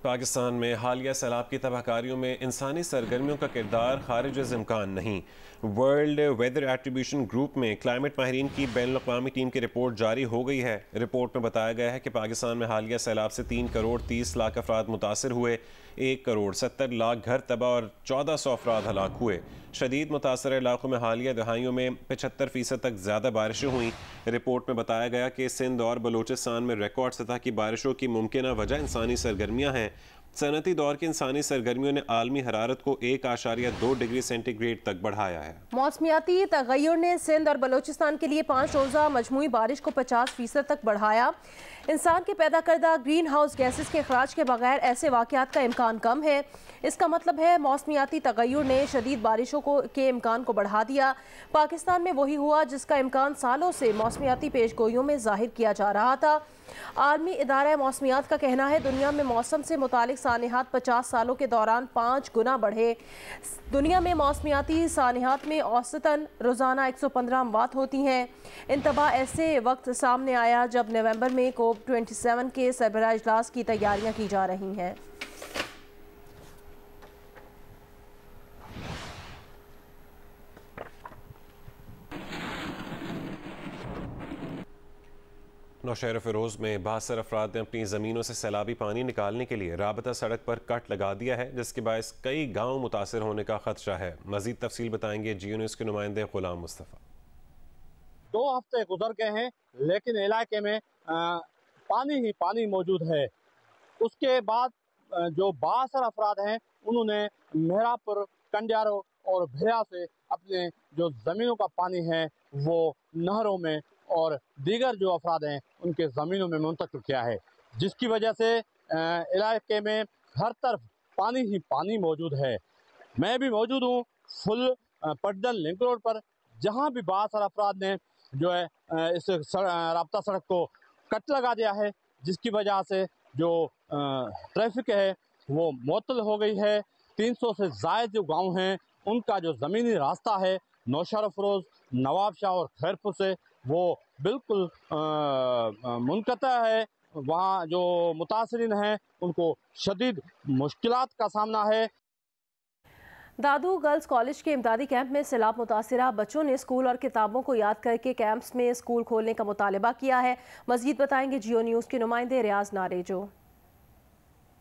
पाकिस्तान में हालिया सैलाब की तबाहकारियों में इंसानी सरगर्मियों का किरदार खारिज इम्कान नहीं। वर्ल्ड वेदर एट्रीब्यूशन ग्रुप में क्लाइमेट माहिरीन की बैनुल-अक़वामी टीम की रिपोर्ट जारी हो गई है। रिपोर्ट में बताया गया है कि पाकिस्तान में हालिया सैलाब से 3 करोड़ 30 लाख अफराद मुतासर हुए, 1 करोड़ 70 लाख घर तबाह और 1400 अफराद हलाक हुए। शदीद मुतासर इलाकों में हालिया दहाइयों में 75% तक ज़्यादा बारिशें हुई। रिपोर्ट में बताया गया कि सिंध और बलूचिस्तान में रिकॉर्ड सतह की बारिशों की मुमकिन वजह इंसानी सरगर्मियाँ हैं। सनती दौर की इंसानी सरगर्मियों ने आलमी हरारत को 1.2 डिग्री सेंटीग्रेड तक बढ़ाया है। मौसमियाती तगय्युर ने सिंध और बलूचिस्तान के लिए 5 रोज़ा मजमूई बारिश को 50% तक बढ़ाया। इंसान के पैदा करदा ग्रीन हाउस गैसेस के अखराज के बगैर ऐसे वाक़यात का इम्कान कम है। इसका मतलब है मौसमियाती तगय्युर ने शदीद बारिशों के इम्कान को बढ़ा दिया। पाकिस्तान में वही हुआ जिसका इम्कान सालों से मौसमियाती पेशगोइयों में जाहिर किया जा रहा था। आलमी इदारा मौसमियात का कहना है दुनिया में मौसम से मुतालिक सानिहात 50 सालों के दौरान 5 गुना बढ़े। दुनिया में मौसमियाती सानिहात में औसतन रोज़ाना 115 अमवात होती हैं। इंतबा ऐसे वक्त सामने आया जब नवंबर में COP27 के सरबराह इजलास की तैयारियां की जा रही हैं। नौशहर फिरोज में 72 अफराद ने अपनी ज़मीनों से सैलाबी पानी निकालने के लिए राबता सड़क पर कट लगा दिया है, जिसके बायस कई गांव मुतासर होने का खदशा है। मजीद तफसील बताएंगे जियो न्यूज़ के नुमाइंदे गुलाम मुस्तफ़ा। 2 हफ्ते गुजर गए हैं लेकिन इलाके में पानी ही पानी मौजूद है। उसके बाद जो 72 अफराद हैं उन्होंने मेहरापुर, कंडियारो और भिरा से अपने जो ज़मीनों का पानी है वो नहरों में और दीगर जो अफराद हैं उनके ज़मीनों में मुंतकिल किया है, जिसकी वजह से इलाके में हर तरफ पानी ही पानी मौजूद है। मैं भी मौजूद हूँ फुल पटदन लिंक रोड पर, जहाँ भी 72 अफराद ने जो है इस राब्ता सड़क को कट लगा दिया है, जिसकी वजह से जो ट्रैफिक है वो मुअत्तल हो गई है। 300 से ज़ायद जो गाँव हैं उनका जो ज़मीनी रास्ता है नौशहर फिरोज, नवाब शाह और खैरपुर से वो बिल्कुल मुनक़ता है। वहाँ जो मुतासरीन हैं उनको शदीद मुश्किलात का सामना है। दादू गर्ल्स कॉलेज के इमदादी कैंप में सैलाब मुतासिरा बच्चों ने स्कूल और किताबों को याद करके कैंप्स में स्कूल खोलने का मुतालबा किया है। मजीद बताएंगे जियो न्यूज़ के नुमाइंदे रियाज नारेजो।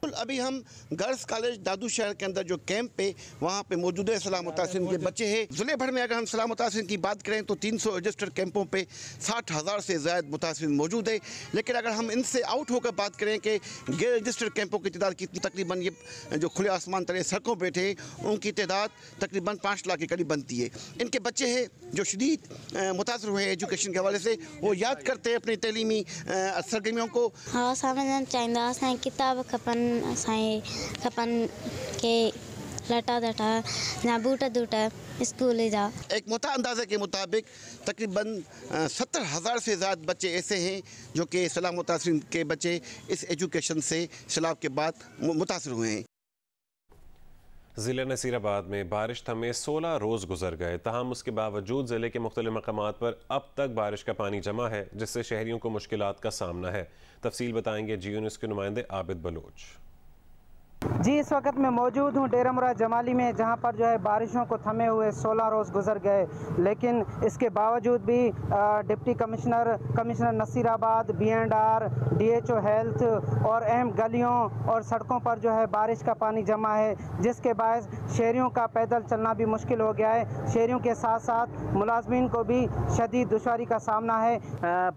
अभी हम गर्ल्स कॉलेज दादू शहर के अंदर जो कैंप पे वहाँ पे मौजूद है सैलाब मुतासिरीन के बच्चे हैं। ज़िले भर में अगर हम सैलाब मुतासिरीन की बात करें तो 300 रजिस्टर्ड कैंपों पे 60,000 से ज़्यादा मुतासिरीन मौजूद है। लेकिन अगर हम इनसे आउट होकर बात करें कि गैर रजिस्टर्ड कैंपों की तादाद कितनी, तकरीबन ये जो खुले आसमान तले सड़कों पर बैठे उनकी तादाद तकरीबन 5 लाख के करीब बनती है। इनके बच्चे हैं जो शदीद मुतासर हुए हैं एजुकेशन के हवाले से, वो याद करते हैं अपनी तलीमी सरगर्मियों को। हाँ समझना चाहिए किताब खपन के लटा दटा ना बूटा दूटा स्कूल जा। एक मोटा अंदाजे के मुताबिक तकरीबन 70,000 से ज़्यादा बच्चे ऐसे हैं जो कि सैलाब मुतासरीन के बच्चे इस एजुकेशन से सैलाब के बाद मुतासर हुए हैं। ज़िले नसीराबाद में बारिश थमे 16 रोज़ गुजर गए, तहम उसके बावजूद ज़िले के मुख्तलिफ मकामात पर अब तक बारिश का पानी जमा है, जिससे शहरियों को मुश्किलात का सामना है। तफसील बताएंगे जियो न्यूज़ के नुमाइंदे आबिद बलोच। जी, इस वक्त मैं मौजूद हूँ डेरा मुराद जमाली में, जहाँ पर जो है बारिशों को थमे हुए 16 रोज़ गुजर गए, लेकिन इसके बावजूद भी deputy commissioner Nasirabad, B&R, DHO health और अहम गलियों और सड़कों पर जो है बारिश का पानी जमा है, जिसके बायस शहरियों का पैदल चलना भी मुश्किल हो गया है। शहरियों के साथ साथ मुलाजमीन को भी शदीद दुश्वारी का सामना है।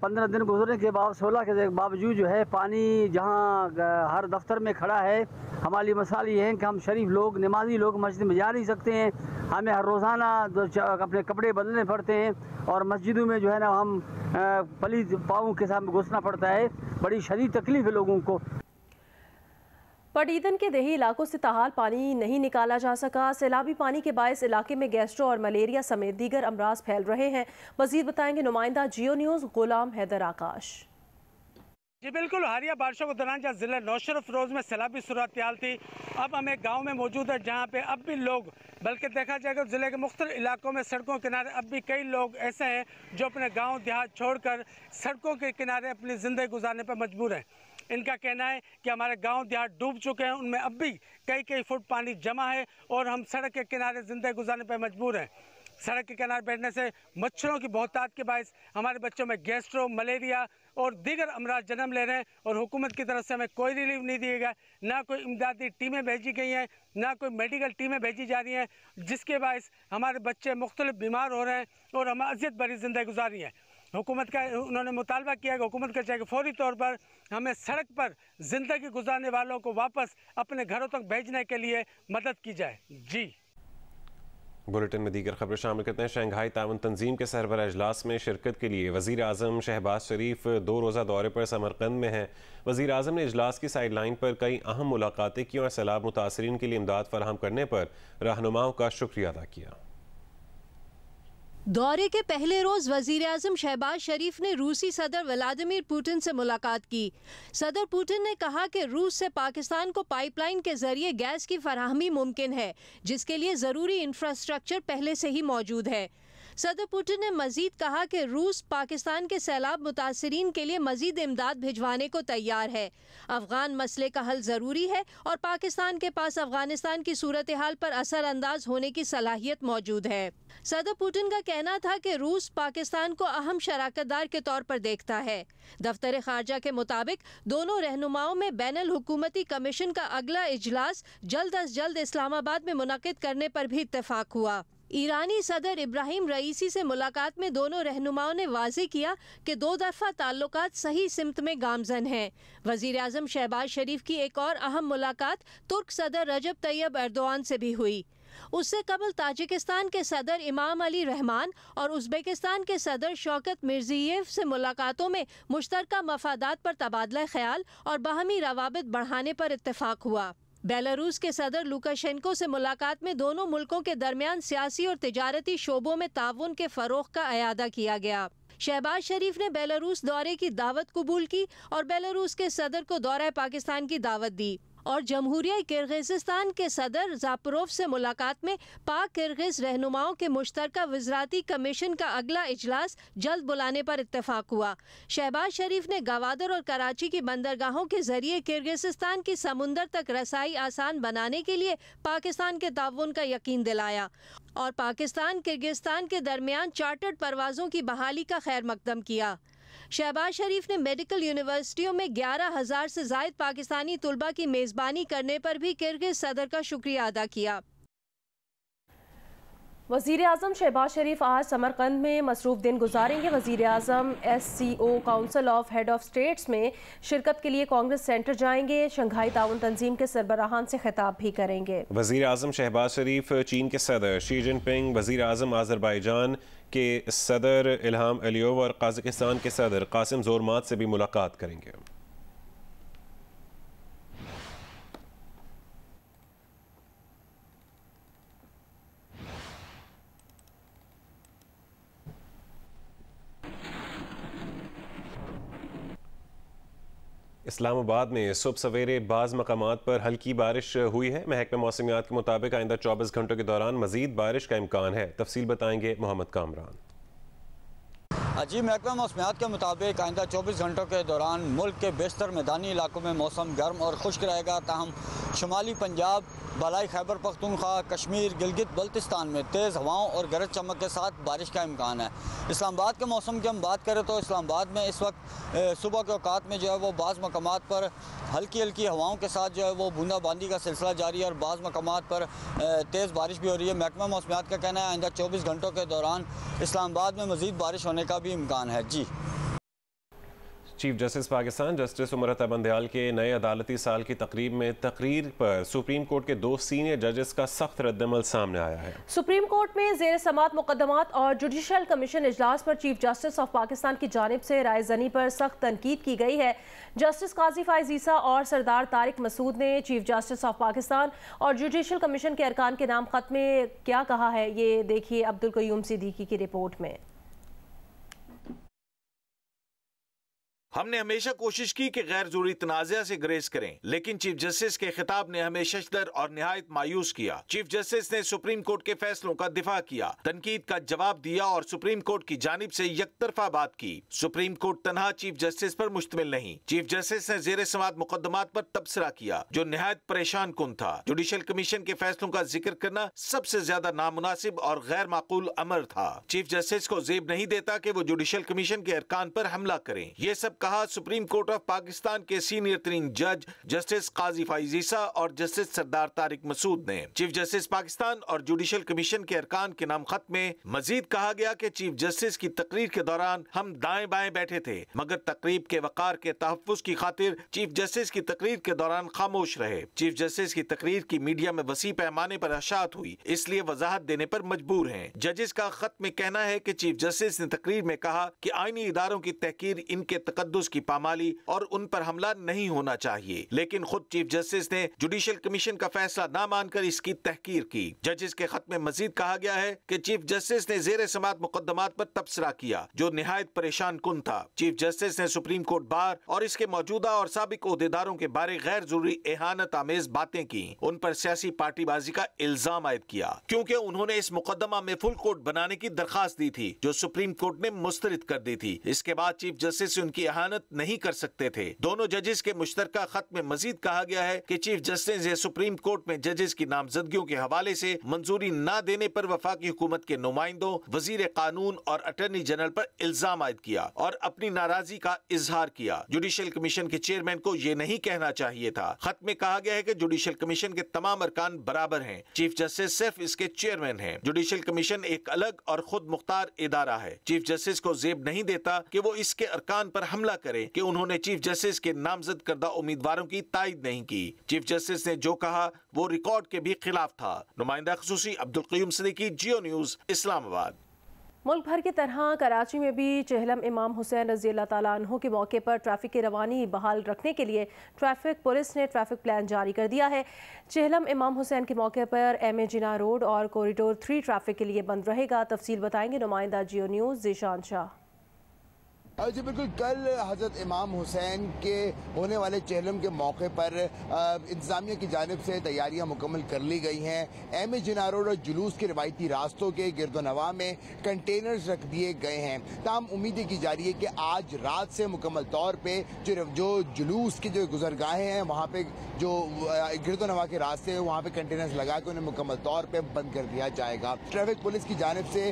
15 दिन गुजरने के बाद 16 के बावजूद जो है पानी जहाँ हर दफ्तर में खड़ा है। हमारी मसाल ये है कि हम शरीफ लोग, नमाजी लोग मस्जिद में जा नहीं सकते हैं। हमें हर रोज़ाना अपने कपड़े बदलने पड़ते हैं और मस्जिदों में जो है ना हम पलीद पाँव के साथ घुसना पड़ता है। बड़ी शदीद तकलीफ है लोगों को। पटीदन के देही इलाकों से ताहाल पानी नहीं निकाला जा सका। सैलाबी पानी के बायस इलाके में गैस्ट्रो और मलेरिया समेत दीगर अमराज फैल रहे हैं। मजीद बताएंगे नुमाइंदा जियो न्यूज़ गुलाम हैदर आकाश। जी बिल्कुल, हालिया बारिशों के दौरान जहाँ ज़िला नौशहर फिरोज में सैलाबी सूरत-ए-हाल थी, अब हम एक गाँव में मौजूद है जहाँ पे अब भी लोग, बल्कि देखा जाएगा ज़िले के मुख्तलिफ इलाकों में सड़कों के किनारे अब भी कई लोग ऐसे हैं जो अपने गाँव देहात छोड़कर सड़कों के किनारे अपनी ज़िंदगी गुजारने पर मजबूर हैं। इनका कहना है कि हमारे गांव देहात डूब चुके हैं, उनमें अब भी कई फुट पानी जमा है और हम सड़क के किनारे ज़िंदगी गुजारने पर मजबूर हैं। सड़क के किनारे बैठने से मच्छरों की बहुतायत के बायस हमारे बच्चों में गैस्ट्रो, मलेरिया और दीगर अमराज जन्म ले रहे हैं और हुकूमत की तरफ से हमें कोई रिलीफ नहीं दिया गया। ना कोई इमदादी टीमें भेजी गई हैं, ना कोई मेडिकल टीमें भेजी जा रही हैं, जिसके बायस हमारे बच्चे मुख्तलिफ बीमार हो रहे हैं और हम अज़ियत भरी ज़िंदगी गुजार रही हैं। हुकूमत का उन्होंने मुतालबा किया कि हुकूमत का चाहिए कि फौरी तौर पर हमें सड़क पर ज़िंदगी गुजारने वालों को वापस अपने घरों तक भेजने के लिए मदद की जाए। जी बुलेटिन में दीगर खबरें शामिल करते हैं। शंघाई ताउन तंजीम के सरबराह इजलास में शिरकत के लिए वज़ीर आज़म शहबाज शरीफ 2 रोज़ा दौरे पर समरकंद में हैं। वज़ीर आज़म ने इजलास की साइड लाइन पर कई अहम मुलाकातें की और सैलाब मुतासरीन के लिए इमदाद फराहम करने पर रहनुमाओं का शुक्रिया अदा किया। दौरे के पहले रोज वजीर आज़म शहबाज शरीफ ने रूसी सदर व्लादिमीर पुतिन से मुलाकात की। सदर पुतिन ने कहा कि रूस से पाकिस्तान को पाइपलाइन के जरिए गैस की फराहमी मुमकिन है, जिसके लिए ज़रूरी इंफ्रास्ट्रक्चर पहले से ही मौजूद है। सदर पुतिन ने मजीद कहा कि रूस पाकिस्तान के सैलाब मुतासरीन के लिए मजीद इमदाद भिजवाने को तैयार है। अफगान मसले का हल ज़रूरी है और पाकिस्तान के पास अफगानिस्तान की सूरत हाल पर असर अंदाज होने की सलाहियत मौजूद है। सदर पुतिन का कहना था कि रूस पाकिस्तान को अहम शराकतदार के तौर पर देखता है। दफ्तर खारजा के मुताबिक दोनों रहनुमाओं में बैनुल हुकूमती कमीशन का अगला इजलास जल्द अज जल्द इस्लामाबाद में मुनक़िद करने पर भी इत्तेफाक हुआ। ईरानी सदर इब्राहिम रईसी से मुलाकात में दोनों रहनुमाओं ने वाज़ेह किया कि 2 तरफ़ा ताल्लुकात सही सिमत में गामज़न हैं। वज़ीर आज़म शहबाज शरीफ की एक और अहम मुलाकात तुर्क सदर रजब तैयब एर्दोआन से भी हुई। उससे कबल ताजिकिस्तान के सदर इमाम अली रहमान और उज़्बेकिस्तान के सदर शौकत मिर्ज़ियेव से मुलाकातों में मुश्तरका मफादात पर तबादला ख्याल और बाहमी रवाबित बढ़ाने पर इत्तेफाक हुआ। बेलारूस के सदर लुकाशेंको से मुलाकात में दोनों मुल्कों के दरमियान सियासी और तिजारती शोबों में ताउन के फ़रोग़ का अयादा किया गया। शहबाज शरीफ ने बेलारूस दौरे की दावत कबूल की और बेलारूस के सदर को दौरा पाकिस्तान की दावत दी और जमहूरिया किर्गिज़स्तान के सदर ज़ापरोव से मुलाकात में पाक किर्गिज़ रहनुमाओं के मुश्तरका वज़राती कमीशन का अगला इजलास जल्द बुलाने पर इत्तेफाक हुआ। शहबाज शरीफ ने गवादर और कराची की बंदरगाहों के जरिए किर्गिज़स्तान की समुंदर तक रसाई आसान बनाने के लिए पाकिस्तान के ताउन का यकीन दिलाया और पाकिस्तान किर्गिज़स्तान के दरमियान चार्टर्ड परवाज़ों की बहाली का खैर मकदम किया। शहबाज शरीफ ने मेडिकल यूनिवर्सिटियों में 11,000 से ज़ायद पाकिस्तानी तुलबा की मेज़बानी करने पर भी किर्गिज़ सदर का शुक्रिया अदा किया। वज़ीर आज़म शहबाज शरीफ आज समरकंद में मसरूफ़ दिन गुजारेंगे। वज़ीर आज़म SCO council of head of states में शिरकत के लिए कांग्रेस सेंटर जाएंगे। शंघाई ताउन तंजीम के सरबराहान से खिताब भी करेंगे। वज़ीर आज़म शहबाज शरीफ चीन के सदर शी जिनपिंग, वज़ीर आज़म आज़रबाईजान के सदर इल्हाम अलियोव और कज़ाकिस्तान के सदर कासिम ज़ोरमात से भी मुलाकात करेंगे। इस्लामाबाद में सुबह सवेरे बाज़ मकामात पर हल्की बारिश हुई है। महकमा मौसमियात के मुताबिक आइंदा 24 घंटों के दौरान मजीद बारिश का इम्कान है। तफसील बताएंगे मोहम्मद कामरान। जी, महकमा मौसमियात के मुताबिक आइंदा 24 घंटों के दौरान मुल्क के बेशतर मैदानी इलाकों में मौसम गर्म और खुश्क रहेगा। ताहम शुमाली पंजाब, बालाई खैबर पख्तूनख्वा, कश्मीर, गिलगित बल्तिस्तान में तेज़ हवाओं और गरज चमक के साथ बारिश का इम्कान है। इस्लामाबाद के मौसम की हम बात करें तो इस्लामाबाद में इस वक्त सुबह के औकात में जो है वो बाज़ मकामात पर हल्की हल्की हवाओं के साथ जो है वो बूंदाबांदी का सिलसिला जारी है और बाज़ मकामात पर तेज़ बारिश भी हो रही है। महकमा मौसमियात का कहना है आइंदा 24 घंटों के दौरान इस्लामाबाद में मज़ीद बारिश होने का भी इम्कान है। जी, chief justice Pakistan justice Umar Ata Bandial के नए अदालती साल की तकरीब में तकरीर पर सुप्रीम कोर्ट के 2 सीनियर जजेस का सख्त रद्दमल सामने आया है। सुप्रीम कोर्ट में ज़ेर समात मुकदमात और जुडिशल कमीशन इजलास पर चीफ जस्टिस ऑफ पाकिस्तान की जानिब से रायज़नी पर सख्त तनकीद की गई है। जस्टिस काजी फाइज ईसा और सरदार तारिक मसूद ने चीफ जस्टिस ऑफ पाकिस्तान और जुडिशल कमीशन के अरकान के नाम खत में क्या कहा है, ये देखिए अब्दुल कयूम सिद्दीकी की रिपोर्ट में। हमने हमेशा कोशिश की कि गैर जरूरी तनाज़ा से ग्रेज करें, लेकिन चीफ जस्टिस के खिताब ने हमें शशदर और निहायत मायूस किया। चीफ जस्टिस ने सुप्रीम कोर्ट के फैसलों का दिफा किया, तनकीद का जवाब दिया और सुप्रीम कोर्ट की जानिब से यकतरफा बात की। सुप्रीम कोर्ट तनहा चीफ जस्टिस पर मुश्तमिल नहीं। चीफ जस्टिस ने ज़ेरे समात मुकदमात पर तबसरा किया जो निहायत परेशान कुन था। जुडिशल कमीशन के फैसलों का जिक्र करना सबसे ज्यादा नामुनासिब और गैर माकूल अमर था। चीफ जस्टिस को जेब नहीं देता कि वो जुडिशल कमीशन के अरकान पर हमला करें। ये सब कहा सुप्रीम कोर्ट ऑफ पाकिस्तान के सीनियर तरीन जज जस्टिस काजी फाइज ईसा और जस्टिस सरदार तारिक मसूद ने। चीफ जस्टिस पाकिस्तान और जुडिशल कमीशन के अरकान के नाम खत में मजीद कहा गया कि चीफ जस्टिस की तकरीर के दौरान हम दाएं बाएं बैठे थे, मगर तकरीब के वकार के तहफ़्फ़ुज़ की खातिर चीफ जस्टिस की तकरीर के दौरान खामोश रहे। चीफ जस्टिस की तकरीर की मीडिया में वसी पैमाने पर अशात हुई, इसलिए वजाहत देने पर मजबूर हैं। जजेस का खत में कहना है कि चीफ जस्टिस ने तकरीर में कहा कि आईनी इदारों की तहकीर, इनके तकद्दुस की पामाली और उन पर हमला नहीं होना चाहिए, लेकिन खुद चीफ जस्टिस ने जुडिशल कमीशन का फैसला न मानकर इसकी तहकीर की। जजेस के खत में मजीद कहा गया है कि चीफ जस्टिस ने जेर समात मुकदमात पर तबसरा किया जो निहायत परेशान कुन था। चीफ जस्टिस ने सुप्रीम कोर्ट बार और इसके मौजूदा और साबिक ओहदेदारों के बारे गैर जरूरी एहानत आमेज बातें की, उन पर सियासी पार्टीबाजी का इल्जाम आयद किया, क्योंकि उन्होंने इस मुकदमा में फुल कोर्ट बनाने की दरखास्त दी थी जो सुप्रीम कोर्ट ने मुस्तरद कर दी थी। इसके बाद चीफ जस्टिस उनकी एहानत नहीं कर सकते थे। दोनों जजेस के मुश्तरका खत में मजीद कहा गया है कि चीफ जस्टिस ने सुप्रीम कोर्ट में जजेस की नामजदगियों के हवाले से मंजूरी न देने पर वफाकी हुकूमत के नुमाइंदों, वजीर कानून और अटॉर्नी जनरल पर इल्जाम आयद किया और अपनी नाराजगी का इजहार किया। जुडिशल कमीशन के चेयरमैन को ये नहीं कहना चाहिए था। खत में कहा गया है कि जुडिशल कमीशन के तमाम अरकान बराबर हैं, चीफ जस्टिस सिर्फ इसके चेयरमैन हैं। जुडिशल कमीशन एक अलग और खुद मुख्तार इदारा है। चीफ जस्टिस को जेब नहीं देता कि वो इसके अरकान पर हमला करे कि उन्होंने चीफ जस्टिस के नामजद करदा उम्मीदवारों की तायद नहीं की। चीफ जस्टिस ने जो कहा वो रिकॉर्ड के भी खिलाफ था। नुमाइंदा खसूसी अब्दुल क़य्यूम सिद्दीकी, जियो न्यूज़, इस्लामाबाद। मुल्क भर की तरह कराची में भी चेहलम इमाम हुसैन रज़ी अल्लाह ताला अन्हु के मौके पर ट्रैफिक की रवानी बहाल रखने के लिए ट्रैफिक पुलिस ने ट्रैफिक प्लान जारी कर दिया है। चेहलम इमाम हुसैन के मौके पर एम.ए. जिना रोड और कॉरिडोर 3 ट्रैफिक के लिए बंद रहेगा। तफसील बताएंगे नुमाइंदा जियो न्यूज़ ज़ीशान शाह। जी बिल्कुल, कल हज़रत इमाम हुसैन के होने वाले चेहलम के मौके पर इंतज़ामिया की जानिब से तैयारियां मुकम्मल कर ली गई हैं। एम.ए. जिना रोड और जुलूस के रवायती रास्तों के गिरदोनवा में कंटेनर्स रख दिए गए हैं। ताहम उम्मीद की जा रही है कि आज रात से मुकम्मल तौर पर जो जुलूस की जो गुजरगाहें हैं वहाँ पर जो गिरदोनवा के रास्ते हैं वहाँ पर कंटेनर्स लगा के उन्हें मुकम्मल तौर पर बंद कर दिया जाएगा। ट्रैफिक पुलिस की जानिब से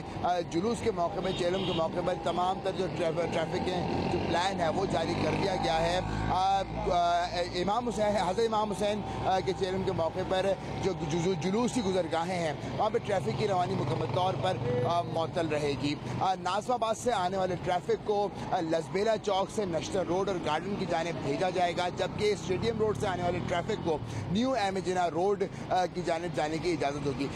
जुलूस के मौके पर, चेहलम के मौके पर तमाम तर जो ट्रैफिक जो प्लान है वो जारी कर दिया गया है। इमाम हुसैन, हज़रत इमाम हुसैन के चेहलम के मौके पर जो जुलूस की गुजरगाहें हैं वहाँ पर ट्रैफिक की रवानी मुकम्मल तौर पर मुअत्तल रहेगी। नाज़िमाबाद से आने वाले ट्रैफिक को लसबेला चौक से नश्तर रोड और गार्डन की जानिब भेजा जाएगा, जबकि स्टेडियम रोड से आने वाले ट्रैफिक को न्यू एम.ए. जिना रोड की जानिब जाने की इजाज़त होगी।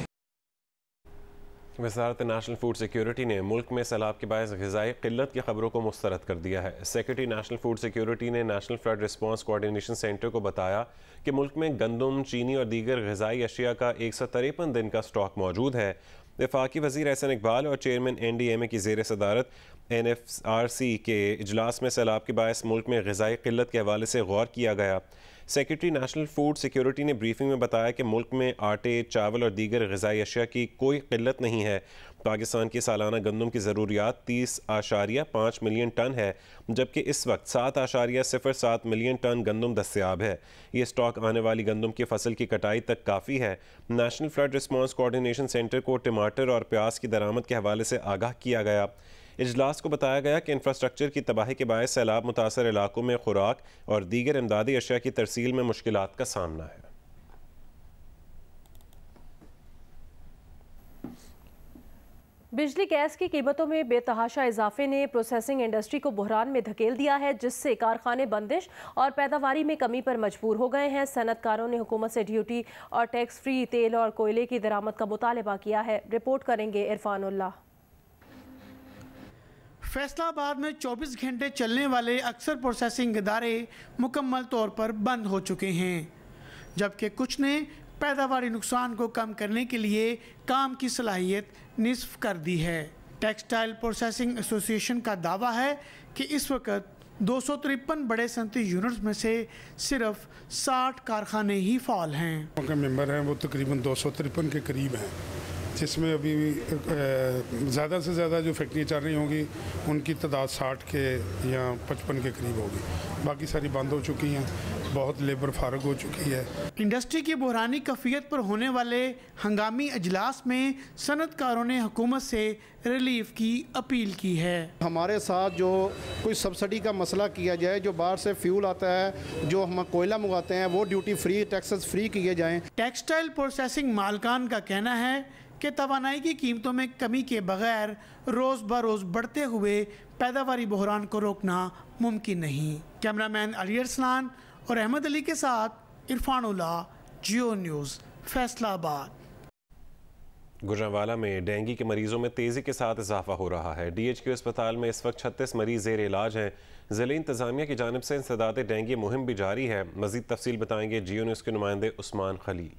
वज़ारत नेशनल फूड सिक्योरिटी ने मुल्क में सैलाब के बायस ग़िज़ाई क़िल्लत की खबरों को मुस्तरद कर दिया है। सेक्रेटरी नेशनल फूड सिक्योरिटी ने national flood response coordination centre को बताया कि मुल्क में गंदम, चीनी और दीगर ग़िज़ाई अशिया का 153 दिन का स्टॉक मौजूद है। वफाकी वज़ीर एहसन इकबाल और चेयरमैन NDMA की ज़ेर सदारत NFRC के इजलास में सैलाब के बायस मुल्क में ग़िज़ाई क़िल्लत के हवाले से गौर किया गया। सेक्रेटरी नेशनल फूड सिक्योरिटी ने ब्रीफिंग में बताया कि मुल्क में आटे, चावल और दीगर ग़िज़ाई अशिया की कोई क़िल्लत नहीं है। पाकिस्तान की सालाना गंदम की ज़रूरियात 30.5 मिलियन टन है, जबकि इस वक्त 7.07 मिलियन टन गंदम दस्तयाब है। ये स्टॉक आने वाली गंदम की फसल की कटाई तक काफ़ी है। National flood response coordination centre को टमाटर और प्याज की दरामद के हवाले से आगाह किया गया। इजलास को बताया गया कि इंफ्रास्ट्रक्चर की तबाही के बायस सैलाब मुतासर इलाकों में खुराक और दीगर इमदादी अशिया की तरसील में मुश्किलात का सामना है। बिजली गैस की कीमतों में बेतहाशा इजाफे ने प्रोसेसिंग इंडस्ट्री को बहरान में धकेल दिया है, जिससे कारखाने बंदिश और पैदावारी में कमी पर मजबूर हो गए हैं। सनतकारों ने हुकूमत से ड्यूटी और टैक्स फ्री तेल और कोयले की दरामद का मुतालबा किया है। रिपोर्ट करेंगे इरफानुल्लाह। फैसलाबाद में 24 घंटे चलने वाले अक्सर प्रोसेसिंग इदारे मुकम्मल तौर पर बंद हो चुके हैं, जबकि कुछ ने पैदावारी नुकसान को कम करने के लिए काम की सलाहियत निस्फ कर दी है। टेक्सटाइल प्रोसेसिंग एसोसिएशन का दावा है कि इस वक्त 253 बड़े सनती यूनिट्स में से सिर्फ 60 कारखाने ही फाल हैं। के मेंबर हैं वो तकरीबन 253 के करीब हैं, जिसमें अभी ज़्यादा से ज़्यादा जो फैक्ट्रियाँ चल रही होंगी उनकी तादाद 60 के या 55 के करीब होगी। बाकी सारी बंद हो चुकी हैं, बहुत लेबर फारग हो चुकी है। इंडस्ट्री की बुहरानी कफ़ियत पर होने वाले हंगामी अजलास में सनतकारों ने हुकूमत से रिलीफ की अपील की है। हमारे साथ जो कोई सब्सिडी का मसला किया जाए, जो बाहर से फ्यूल आता है, जो हम कोयला मंगाते हैं वो ड्यूटी फ्री, टैक्सेस फ्री किए जाएँ। टेक्सटाइल प्रोसेसिंग मालकान का कहना है कि तवानाई की कीमतों में कमी के बगैर रोज़ ब रोज़ बढ़ते हुए पैदावारी बहरान को रोकना मुमकिन नहीं। कैमरामैन अली अरसलान और अहमद अली के साथ इरफानुल्लाह, जियो न्यूज़, फैसलाबाद। गुजरांवाला में डेंगू के मरीजों में तेज़ी के साथ इजाफा हो रहा है। DHQ अस्पताल में इस वक्त 36 मरीज ज़ेर इलाज हैं। ज़िले इंतज़ामिया की जानिब से इंसदाद डेंगू मुहिम भी जारी है। मज़ीद तफसील बताएंगे जियो न्यूज़ के नुमाइंदे उस्मान खलील।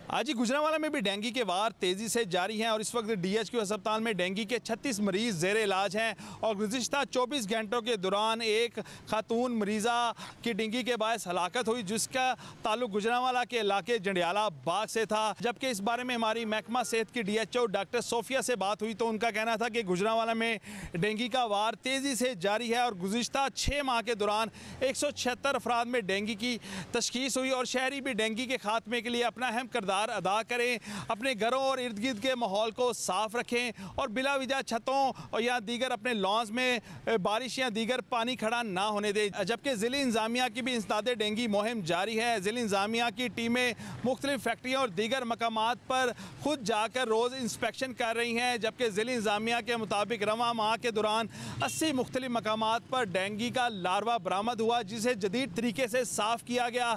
आज ही गुजरांवाला में भी डेंगू के वार तेज़ी से जारी हैं और इस वक्त DHQ अस्पताल में डेंगू के 36 मरीज ज़ेर इलाज हैं और गुज़िश्ता 24 घंटों के दौरान एक खातून मरीज़ा की डेंगू के बायस हलाकत हुई, जिसका ताल्लुक गुजरांवाला के इलाके जंडियाला बाग से था। जबकि इस बारे में हमारी महकमा सेहत की DHO डॉक्टर सोफिया से बात हुई तो उनका कहना था कि गुजरांवाला में डेंगू का वार तेज़ी से जारी है और गुज़िश्ता 6 माह के दौरान 176 अफराद में डेंगू की तशखीस हुई और शहरी भी डेंगू के खात्मे के लिए अपना अहम किरदार अदा करें, अपने घरों और इर्द गिर्द के माहौल को साफ रखें और बिला वजह छतों और या दीगर अपने लॉन्स में बारिश या दीगर पानी खड़ा ना होने दें। जबकि ज़िले इंतज़ामिया की भी इंसदाद डेंगू मुहिम जारी है। ज़िले इंतज़ामिया की टीमें मुख्तलिफ फैक्ट्रियों और दीगर मकामात पर खुद जाकर रोज़ इंस्पेक्शन कर रही हैं। जबकि ज़िले इंतज़ामिया के मुताबिक रवां माह के दौरान 80 मुख्तलिफ मकामात पर डेंगू का लार्वा बरामद हुआ, जिसे जदीद तरीके से साफ किया गया।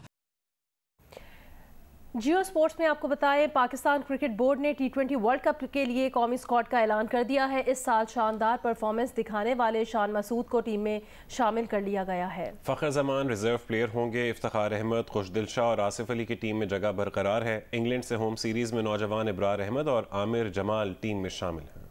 जियो स्पोर्ट्स में आपको बताएं, पाकिस्तान क्रिकेट बोर्ड ने T20 वर्ल्ड कप के लिए कौमी स्क्वाड का ऐलान कर दिया है। इस साल शानदार परफॉर्मेंस दिखाने वाले शान मसूद को टीम में शामिल कर लिया गया है। फ़खर जमान रिजर्व प्लेयर होंगे। इफ्तिखार अहमद, खुशदिल शाह और आसिफ अली की टीम में जगह बरकरार है। इंग्लैंड से होम सीरीज में नौजवान इब्रार अहमद और आमिर जमाल टीम में शामिल हैं।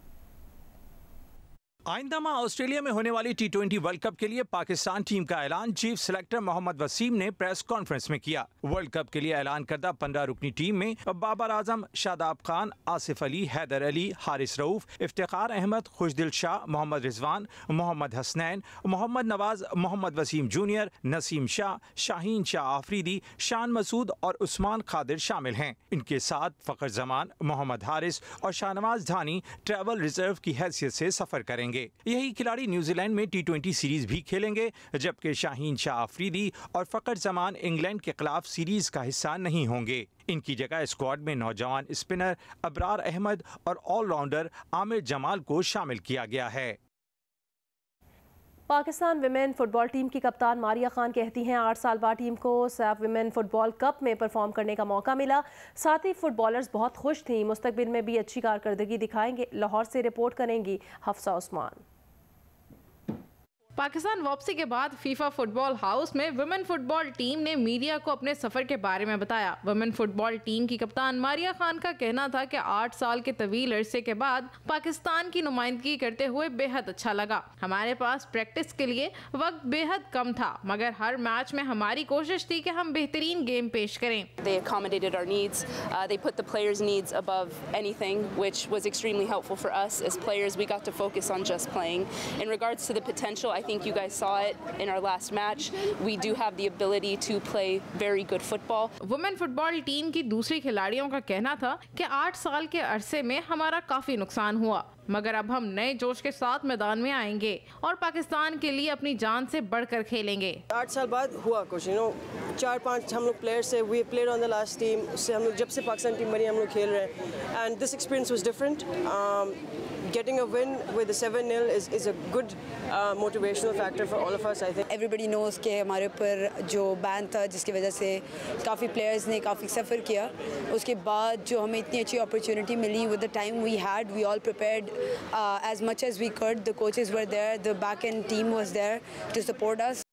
आइंदा माह ऑस्ट्रेलिया में होने वाली T20 वर्ल्ड कप के लिए पाकिस्तान टीम का ऐलान चीफ सेलेक्टर मोहम्मद वसीम ने प्रेस कॉन्फ्रेंस में किया। वर्ल्ड कप के लिए ऐलान करदा 15 रुकनी टीम में बाबर आजम, शादाब खान, आसिफ अली, हैदर अली, हारिस रऊफ, इफ्तिखार अहमद, खुशदिल शाह, मोहम्मद रिजवान, मोहम्मद हसनैन, मोहम्मद नवाज, मोहम्मद वसीम जूनियर, नसीम शाह, शाहीन शाह आफरीदी, शान मसूद और उस्मान खादिर शामिल हैं। इनके साथ फ़खर जमान, मोहम्मद हारिस और शाहनवाज धानी ट्रैवल रिजर्व की हैसियत से सफर करेंगे। यही खिलाड़ी न्यूजीलैंड में T20 सीरीज भी खेलेंगे, जबकि शाहीन शाह आफरीदी और फ़खर जमान इंग्लैंड के खिलाफ सीरीज का हिस्सा नहीं होंगे। इनकी जगह स्क्वाड में नौजवान स्पिनर अबरार अहमद और ऑलराउंडर आमिर जमाल को शामिल किया गया है। पाकिस्तान विमेन फुटबॉल टीम की कप्तान मारिया खान कहती हैं 8 साल बाद टीम को सैफ विमेन फुटबॉल कप में परफॉर्म करने का मौका मिला। साथ ही फुटबॉलर्स बहुत खुश थीं। मुस्तकबिल में भी अच्छी कारकर्दगी दिखाएंगे। लाहौर से रिपोर्ट करेंगी हफ्सा उस्मान। पाकिस्तान वापसी के बाद फीफा फुटबॉल हाउस में वुमेन फुटबॉल टीम ने मीडिया को अपने सफर के बारे में बताया। वुमेन फुटबॉल टीम की कप्तान मारिया खान का कहना था कि 8 साल के तवील अरसे के बाद पाकिस्तान की नुमाइंदगी करते हुए बेहद अच्छा लगा। हमारे पास प्रैक्टिस के लिए वक्त बेहद कम था, मगर हर मैच में हमारी कोशिश थी कि हम बेहतरीन गेम पेश करें। They accommodated our needs. They put the players' needs above anything, which was extremely helpful for us as players. We got to focus on just playing. In regards to the potential, I think you guys saw it in our last match. We do have the ability to play very good football. Women football team की दूसरी खिलाड़ियों का कहना था कि 8 साल के अरसे में हमारा काफी नुकसान हुआ, मगर अब हम नए जोश के साथ मैदान में आएंगे और पाकिस्तान के लिए अपनी जान से बढ़कर खेलेंगे। 8 साल बाद हुआ कुछ, 4-5 हम लोग प्लेयर्स से, we played on the last team, उससे हम लोग जब से पाकिस्तान टीम बनी हम लोग खेल रहे हैं, and this experience was different. Getting a win with a 7-0 is a good motivational factor for all of us, I think. Everybody knows कि हमारे ऊपर जो बैन था जिसकी वजह से काफ़ी प्लेयर्स ने काफ़ी सफ़र किया, उसके बाद जो हमें इतनी अच्छी अपॉर्चुनिटी मिली, with the time we had, we all prepared as much as we could. The coaches were there, the back end team was there to support us.